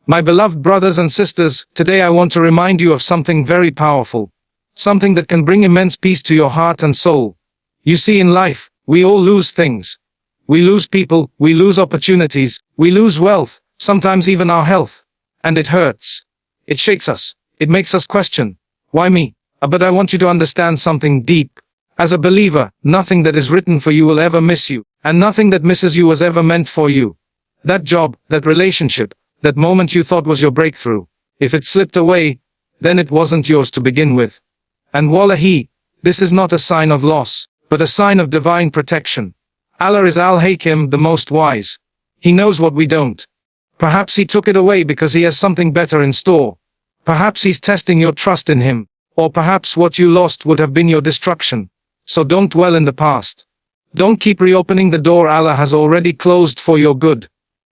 My beloved brothers and sisters, today I want to remind you of something very powerful. Something that can bring immense peace to your heart and soul. You see, in life, we all lose things. We lose people, we lose opportunities, we lose wealth, sometimes even our health. And it hurts. It shakes us. It makes us question, why me? But I want you to understand something deep. As a believer, nothing that is written for you will ever miss you, and nothing that misses you was ever meant for you. That job, that relationship, that moment you thought was your breakthrough, if it slipped away, then it wasn't yours to begin with. And wallahi, this is not a sign of loss, but a sign of divine protection. Allah is Al-Hakim, the most wise. He knows what we don't. Perhaps he took it away because he has something better in store. Perhaps he's testing your trust in him, or perhaps what you lost would have been your destruction. So don't dwell in the past. Don't keep reopening the door Allah has already closed for your good.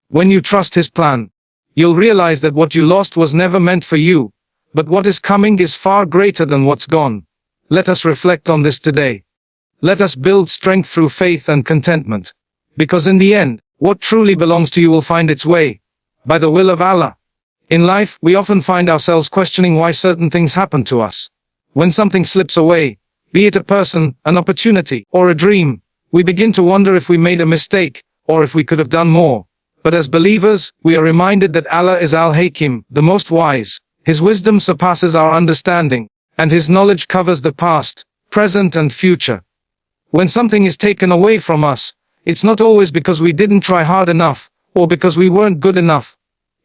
When you trust his plan, you'll realize that what you lost was never meant for you, but what is coming is far greater than what's gone. Let us reflect on this today. Let us build strength through faith and contentment. Because in the end, what truly belongs to you will find its way, by the will of Allah. In life, we often find ourselves questioning why certain things happen to us. When something slips away, be it a person, an opportunity, or a dream, we begin to wonder if we made a mistake, or if we could have done more. But as believers, we are reminded that Allah is Al-Hakim, the most wise. His wisdom surpasses our understanding, and his knowledge covers the past, present and future. When something is taken away from us, it's not always because we didn't try hard enough, or because we weren't good enough.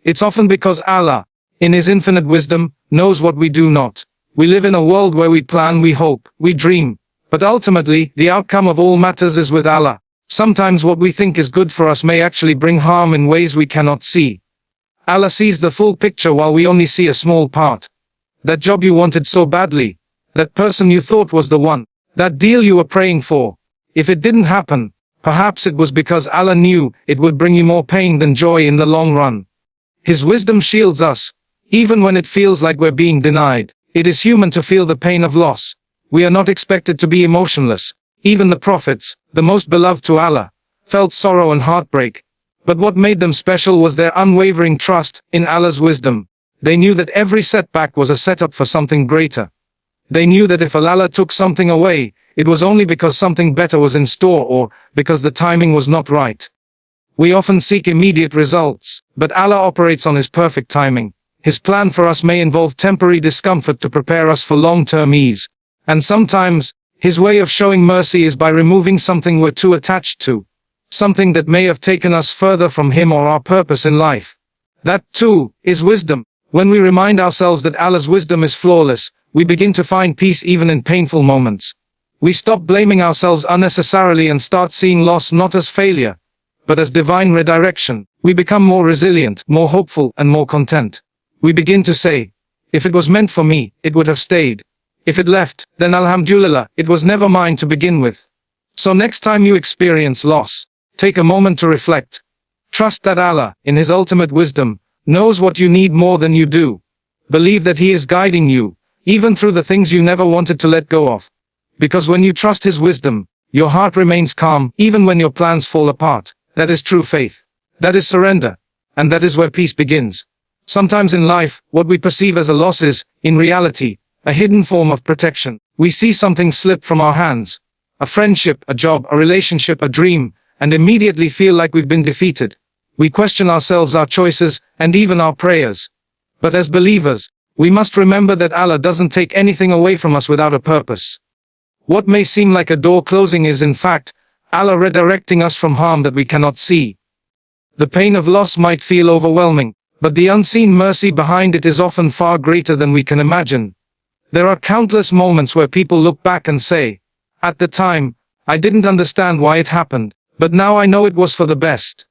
It's often because Allah, in his infinite wisdom, knows what we do not. We live in a world where we plan, we hope, we dream. But ultimately, the outcome of all matters is with Allah. Sometimes what we think is good for us may actually bring harm in ways we cannot see. Allah sees the full picture while we only see a small part. That job you wanted so badly, that person you thought was the one, that deal you were praying for. If it didn't happen, perhaps it was because Allah knew it would bring you more pain than joy in the long run. His wisdom shields us, even when it feels like we're being denied. It is human to feel the pain of loss. We are not expected to be emotionless. Even the prophets, the most beloved to Allah, felt sorrow and heartbreak. But what made them special was their unwavering trust in Allah's wisdom. They knew that every setback was a setup for something greater. They knew that if Allah took something away, it was only because something better was in store or because the timing was not right. We often seek immediate results, but Allah operates on his perfect timing. His plan for us may involve temporary discomfort to prepare us for long-term ease. And sometimes, his way of showing mercy is by removing something we're too attached to. Something that may have taken us further from him or our purpose in life. That, too, is wisdom. When we remind ourselves that Allah's wisdom is flawless, we begin to find peace even in painful moments. We stop blaming ourselves unnecessarily and start seeing loss not as failure, but as divine redirection. We become more resilient, more hopeful, and more content. We begin to say, if it was meant for me, it would have stayed. If it left, then Alhamdulillah, it was never mine to begin with. So next time you experience loss, take a moment to reflect. Trust that Allah, in his ultimate wisdom, knows what you need more than you do. Believe that he is guiding you, even through the things you never wanted to let go of. Because when you trust his wisdom, your heart remains calm, even when your plans fall apart. That is true faith. That is surrender. And that is where peace begins. Sometimes in life, what we perceive as a loss is, in reality, a hidden form of protection. We see something slip from our hands. A friendship, a job, a relationship, a dream, and immediately feel like we've been defeated. We question ourselves, our choices, and even our prayers. But as believers, we must remember that Allah doesn't take anything away from us without a purpose. What may seem like a door closing is in fact, Allah redirecting us from harm that we cannot see. The pain of loss might feel overwhelming, but the unseen mercy behind it is often far greater than we can imagine. There are countless moments where people look back and say, at the time, I didn't understand why it happened, but now I know it was for the best.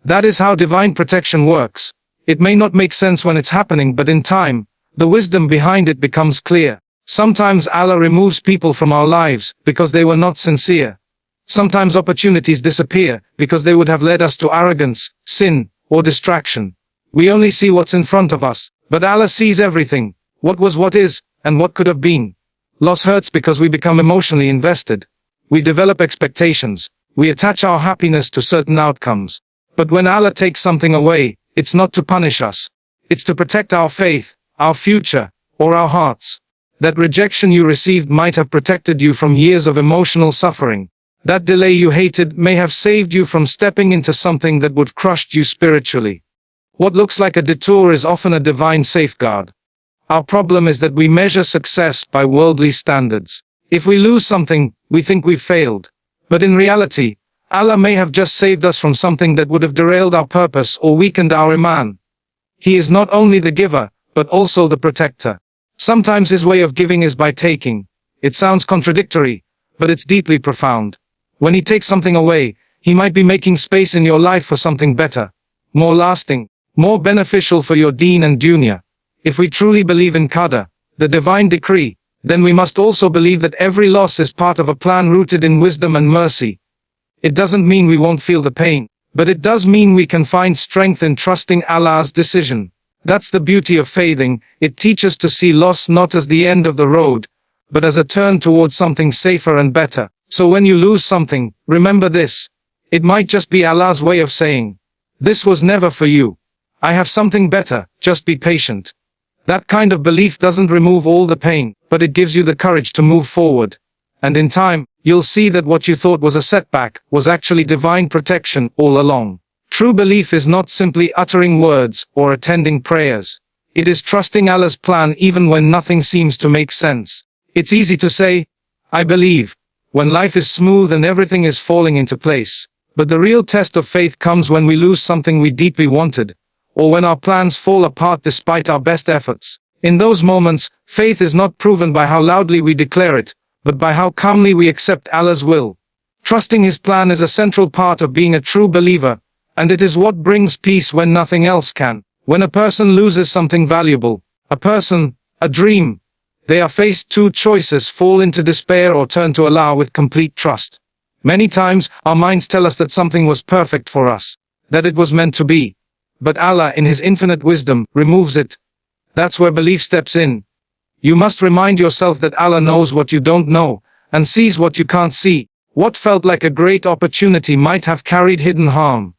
That is how divine protection works. It may not make sense when it's happening, but in time, the wisdom behind it becomes clear. Sometimes Allah removes people from our lives because they were not sincere. Sometimes opportunities disappear because they would have led us to arrogance, sin, or distraction. We only see what's in front of us, but Allah sees everything, what was, what is, and what could have been. Loss hurts because we become emotionally invested. We develop expectations. We attach our happiness to certain outcomes. But when Allah takes something away, it's not to punish us. It's to protect our faith, our future, or our hearts. That rejection you received might have protected you from years of emotional suffering. That delay you hated may have saved you from stepping into something that would crush you spiritually. What looks like a detour is often a divine safeguard. Our problem is that we measure success by worldly standards. If we lose something, we think we've failed. But in reality, Allah may have just saved us from something that would have derailed our purpose or weakened our iman. He is not only the giver, but also the protector. Sometimes his way of giving is by taking. It sounds contradictory, but it's deeply profound. When he takes something away, he might be making space in your life for something better, more lasting, more beneficial for your deen and dunya. If we truly believe in qadar, the divine decree, then we must also believe that every loss is part of a plan rooted in wisdom and mercy. It doesn't mean we won't feel the pain, but it does mean we can find strength in trusting Allah's decision. That's the beauty of faithing. It teaches to see loss not as the end of the road, but as a turn towards something safer and better. So when you lose something, remember this. It might just be Allah's way of saying, this was never for you. I have something better, just be patient. That kind of belief doesn't remove all the pain, but it gives you the courage to move forward. And in time, you'll see that what you thought was a setback was actually divine protection all along. True belief is not simply uttering words or attending prayers. It is trusting Allah's plan even when nothing seems to make sense. It's easy to say, I believe, when life is smooth and everything is falling into place. But the real test of faith comes when we lose something we deeply wanted, or when our plans fall apart despite our best efforts. In those moments, faith is not proven by how loudly we declare it, but by how calmly we accept Allah's will. Trusting His plan is a central part of being a true believer, and it is what brings peace when nothing else can. When a person loses something valuable, a person, a dream, they are faced two choices: fall into despair or turn to Allah with complete trust. Many times, our minds tell us that something was perfect for us, that it was meant to be. But Allah, in His infinite wisdom, removes it. That's where belief steps in. You must remind yourself that Allah knows what you don't know, and sees what you can't see. What felt like a great opportunity might have carried hidden harm.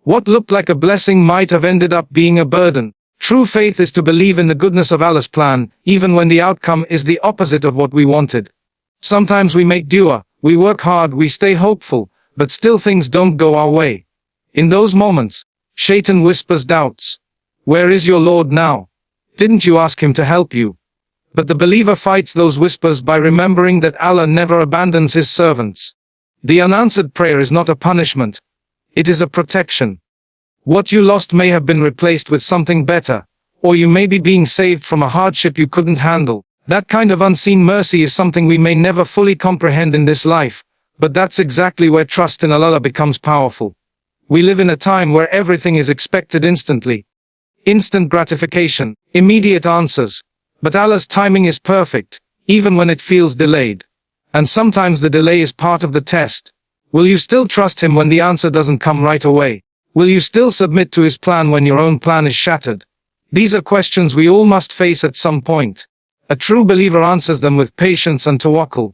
What looked like a blessing might have ended up being a burden. True faith is to believe in the goodness of Allah's plan, even when the outcome is the opposite of what we wanted. Sometimes we make dua, we work hard, we stay hopeful, but still things don't go our way. In those moments, Shaitan whispers doubts. Where is your Lord now? Didn't you ask Him to help you? But the believer fights those whispers by remembering that Allah never abandons His servants. The unanswered prayer is not a punishment. It is a protection. What you lost may have been replaced with something better, or you may be being saved from a hardship you couldn't handle. That kind of unseen mercy is something we may never fully comprehend in this life, but that's exactly where trust in Allah becomes powerful. We live in a time where everything is expected instantly. Instant gratification, immediate answers. But Allah's timing is perfect, even when it feels delayed. And sometimes the delay is part of the test. Will you still trust Him when the answer doesn't come right away? Will you still submit to His plan when your own plan is shattered? These are questions we all must face at some point. A true believer answers them with patience and tawakkul.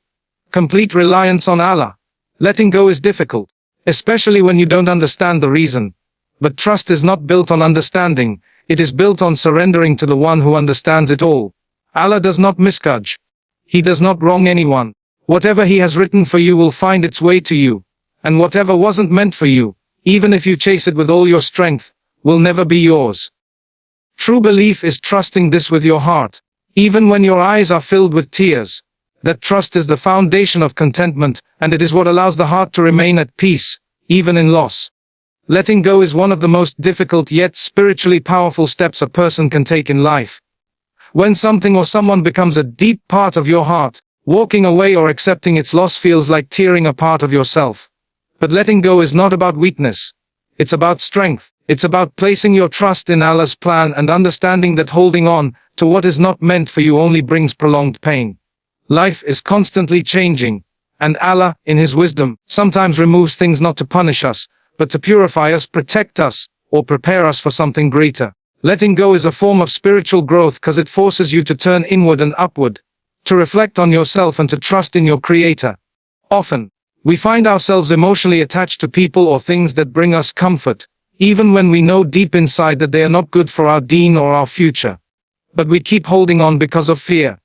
Complete reliance on Allah. Letting go is difficult, especially when you don't understand the reason. But trust is not built on understanding, it is built on surrendering to the one who understands it all. Allah does not misjudge. He does not wrong anyone. Whatever He has written for you will find its way to you. And whatever wasn't meant for you, even if you chase it with all your strength, will never be yours. True belief is trusting this with your heart, even when your eyes are filled with tears. That trust is the foundation of contentment, and it is what allows the heart to remain at peace, even in loss. Letting go is one of the most difficult yet spiritually powerful steps a person can take in life. When something or someone becomes a deep part of your heart, walking away or accepting its loss feels like tearing a part of yourself. But letting go is not about weakness. It's about strength. It's about placing your trust in Allah's plan and understanding that holding on to what is not meant for you only brings prolonged pain. Life is constantly changing, and Allah, in His wisdom, sometimes removes things not to punish us, but to purify us, protect us, or prepare us for something greater. Letting go is a form of spiritual growth because it forces you to turn inward and upward, to reflect on yourself and to trust in your Creator. Often, we find ourselves emotionally attached to people or things that bring us comfort, even when we know deep inside that they are not good for our deen or our future. But we keep holding on because of fear.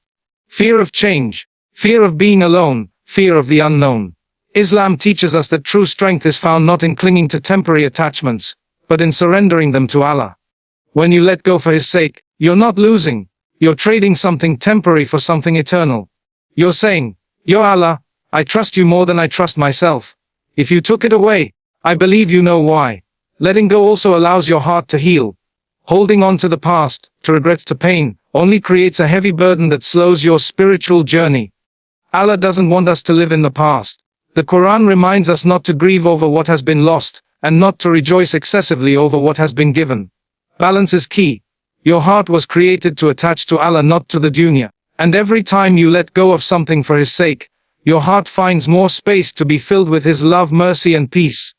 Fear of change, fear of being alone, fear of the unknown. Islam teaches us that true strength is found not in clinging to temporary attachments, but in surrendering them to Allah. When you let go for His sake, you're not losing. You're trading something temporary for something eternal. You're saying, "Ya Allah, I trust you more than I trust myself. If you took it away, I believe you know why." Letting go also allows your heart to heal. Holding on to the past, to regrets, to pain, only creates a heavy burden that slows your spiritual journey. Allah doesn't want us to live in the past. The Quran reminds us not to grieve over what has been lost, and not to rejoice excessively over what has been given. Balance is key. Your heart was created to attach to Allah, not to the dunya. And every time you let go of something for His sake, your heart finds more space to be filled with His love, mercy and peace.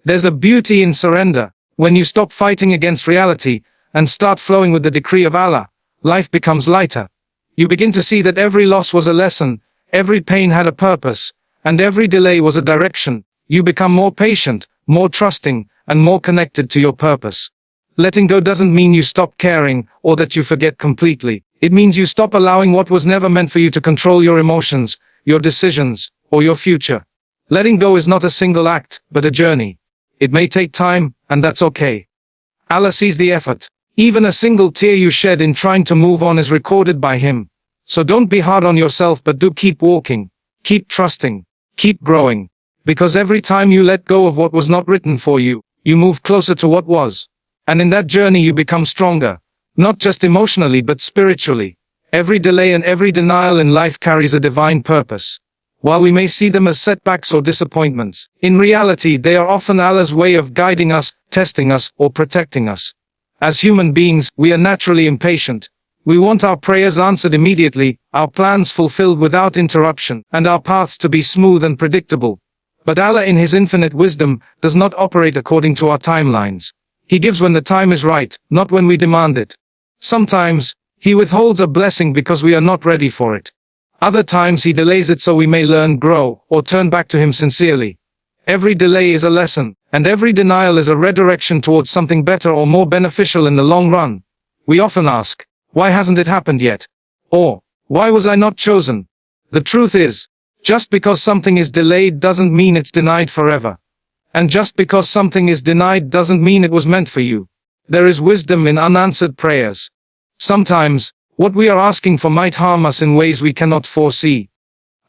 There's a beauty in surrender. When you stop fighting against reality, and start flowing with the decree of Allah, life becomes lighter. You begin to see that every loss was a lesson, every pain had a purpose, and every delay was a direction. You become more patient, more trusting, and more connected to your purpose. Letting go doesn't mean you stop caring, or that you forget completely. It means you stop allowing what was never meant for you to control your emotions, your decisions, or your future. Letting go is not a single act, but a journey. It may take time, and that's okay. Allah sees the effort. Even a single tear you shed in trying to move on is recorded by Him. So don't be hard on yourself, but do keep walking, keep trusting, keep growing. Because every time you let go of what was not written for you, you move closer to what was. And in that journey you become stronger, not just emotionally but spiritually. Every delay and every denial in life carries a divine purpose. While we may see them as setbacks or disappointments, in reality they are often Allah's way of guiding us, testing us, or protecting us. As human beings, we are naturally impatient. We want our prayers answered immediately, our plans fulfilled without interruption, and our paths to be smooth and predictable. But Allah in His infinite wisdom does not operate according to our timelines. He gives when the time is right, not when we demand it. Sometimes, He withholds a blessing because we are not ready for it. Other times He delays it so we may learn, grow, or turn back to Him sincerely. Every delay is a lesson, and every denial is a redirection towards something better or more beneficial in the long run. We often ask, why hasn't it happened yet? Or, why was I not chosen? The truth is, just because something is delayed doesn't mean it's denied forever. And just because something is denied doesn't mean it was meant for you. There is wisdom in unanswered prayers. Sometimes, what we are asking for might harm us in ways we cannot foresee.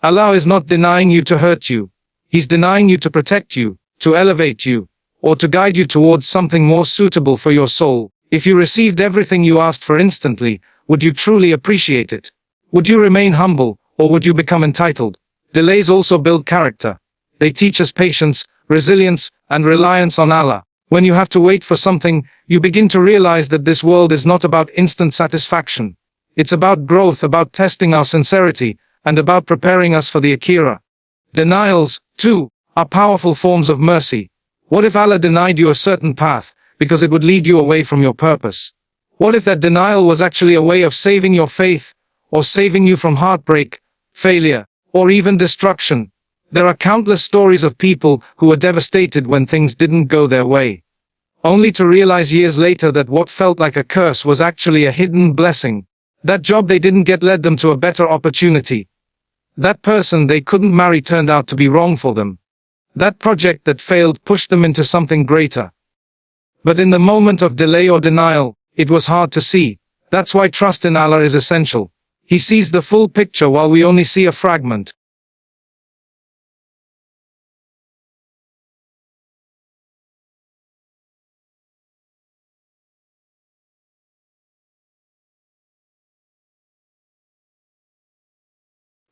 Allah is not denying you to hurt you. He's denying you to protect you, to elevate you, or to guide you towards something more suitable for your soul. If you received everything you asked for instantly, would you truly appreciate it? Would you remain humble, or would you become entitled? Delays also build character. They teach us patience, resilience, and reliance on Allah. When you have to wait for something, you begin to realize that this world is not about instant satisfaction. It's about growth, about testing our sincerity, and about preparing us for the Akhirah. Denials, too, are powerful forms of mercy. What if Allah denied you a certain path, because it would lead you away from your purpose? What if that denial was actually a way of saving your faith, or saving you from heartbreak, failure, or even destruction? There are countless stories of people who were devastated when things didn't go their way, only to realize years later that what felt like a curse was actually a hidden blessing. That job they didn't get led them to a better opportunity. That person they couldn't marry turned out to be wrong for them. That project that failed pushed them into something greater. But in the moment of delay or denial, it was hard to see. That's why trust in Allah is essential. He sees the full picture while we only see a fragment.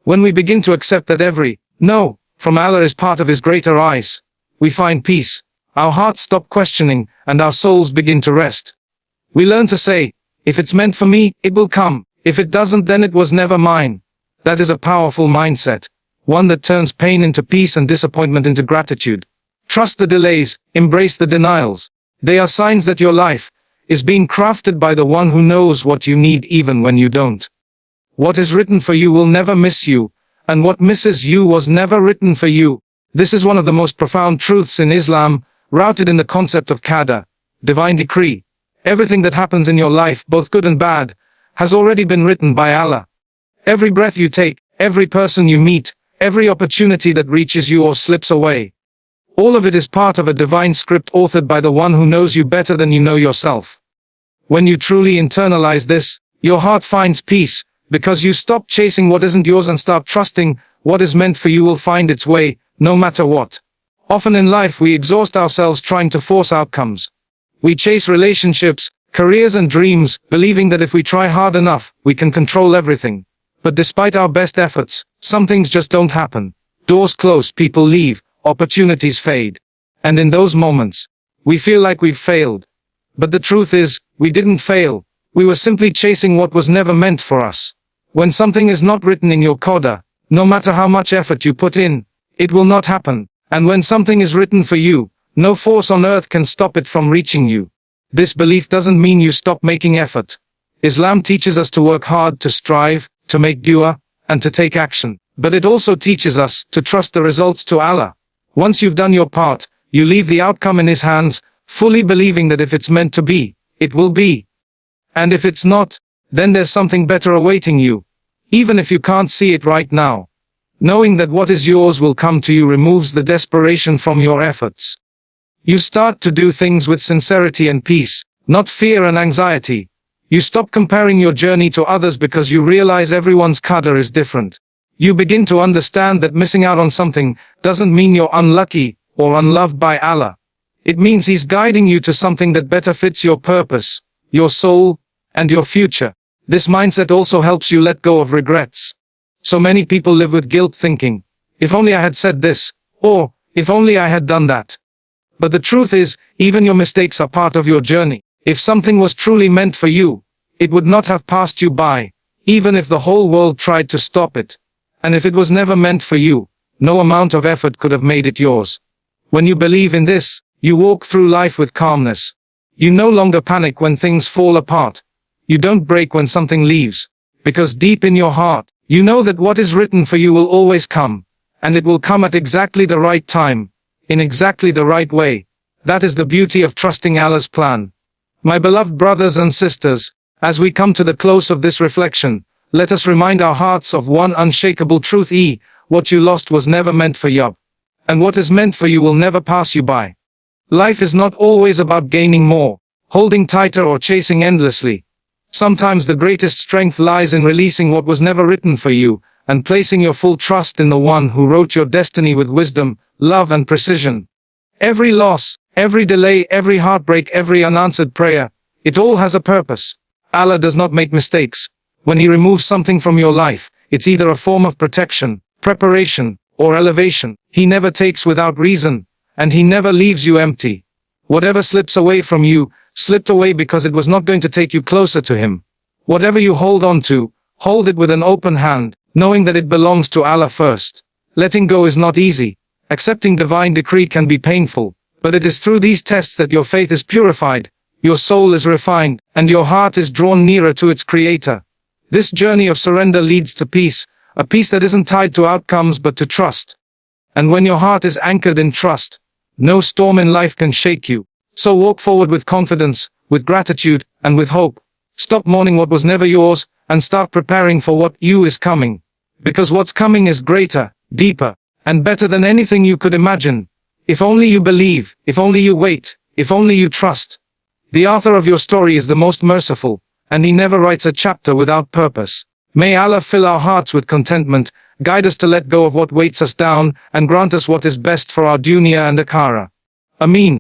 When we begin to accept that every no from Allah is part of His greater eyes, we find peace. Our hearts stop questioning, and our souls begin to rest. We learn to say, if it's meant for me, it will come. If it doesn't, then it was never mine. That is a powerful mindset, one that turns pain into peace and disappointment into gratitude. Trust the delays, embrace the denials. They are signs that your life is being crafted by the one who knows what you need even when you don't. What is written for you will never miss you, and what misses you was never written for you. This is one of the most profound truths in Islam, rooted in the concept of qadar, divine decree. Everything that happens in your life, both good and bad, has already been written by Allah. Every breath you take, every person you meet, every opportunity that reaches you or slips away, all of it is part of a divine script authored by the one who knows you better than you know yourself. When you truly internalize this, your heart finds peace, because you stop chasing what isn't yours and start trusting what is meant for you will find its way, no matter what. Often in life we exhaust ourselves trying to force outcomes. We chase relationships, careers and dreams, believing that if we try hard enough, we can control everything. But despite our best efforts, some things just don't happen. Doors close, people leave, opportunities fade. And in those moments, we feel like we've failed. But the truth is, we didn't fail. We were simply chasing what was never meant for us. When something is not written in your coda, no matter how much effort you put in, it will not happen. And when something is written for you, no force on earth can stop it from reaching you. This belief doesn't mean you stop making effort. Islam teaches us to work hard, to strive, to make dua, and to take action. But it also teaches us to trust the results to Allah. Once you've done your part, you leave the outcome in His hands, fully believing that if it's meant to be, it will be. And if it's not, then there's something better awaiting you, even if you can't see it right now. Knowing that what is yours will come to you removes the desperation from your efforts. You start to do things with sincerity and peace, not fear and anxiety. You stop comparing your journey to others because you realize everyone's qadr is different. You begin to understand that missing out on something doesn't mean you're unlucky or unloved by Allah. It means He's guiding you to something that better fits your purpose, your soul, and your future. This mindset also helps you let go of regrets. So many people live with guilt thinking, if only I had said this, or if only I had done that. But the truth is, even your mistakes are part of your journey. If something was truly meant for you, it would not have passed you by, even if the whole world tried to stop it. And if it was never meant for you, no amount of effort could have made it yours. When you believe in this, you walk through life with calmness. You no longer panic when things fall apart. You don't break when something leaves. Because deep in your heart, you know that what is written for you will always come. And it will come at exactly the right time, in exactly the right way. That is the beauty of trusting Allah's plan. My beloved brothers and sisters, as we come to the close of this reflection, let us remind our hearts of one unshakable truth: what you lost was never meant for you, and what is meant for you will never pass you by. Life is not always about gaining more, holding tighter or chasing endlessly. Sometimes the greatest strength lies in releasing what was never written for you, and placing your full trust in the one who wrote your destiny with wisdom, love and precision. Every loss, every delay, every heartbreak, every unanswered prayer, it all has a purpose. Allah does not make mistakes. When He removes something from your life, it's either a form of protection, preparation, or elevation. He never takes without reason, and He never leaves you empty. Whatever slips away from you, slipped away because it was not going to take you closer to Him. Whatever you hold on to, hold it with an open hand, knowing that it belongs to Allah first. Letting go is not easy. Accepting divine decree can be painful, but it is through these tests that your faith is purified, your soul is refined, and your heart is drawn nearer to its Creator. This journey of surrender leads to peace, a peace that isn't tied to outcomes but to trust. And when your heart is anchored in trust, no storm in life can shake you. So walk forward with confidence, with gratitude, and with hope. Stop mourning what was never yours, and start preparing for what you is coming. Because what's coming is greater, deeper, and better than anything you could imagine. If only you believe, if only you wait, if only you trust. The author of your story is the most merciful, and He never writes a chapter without purpose. May Allah fill our hearts with contentment, guide us to let go of what weights us down, and grant us what is best for our dunya and akhirah. Ameen.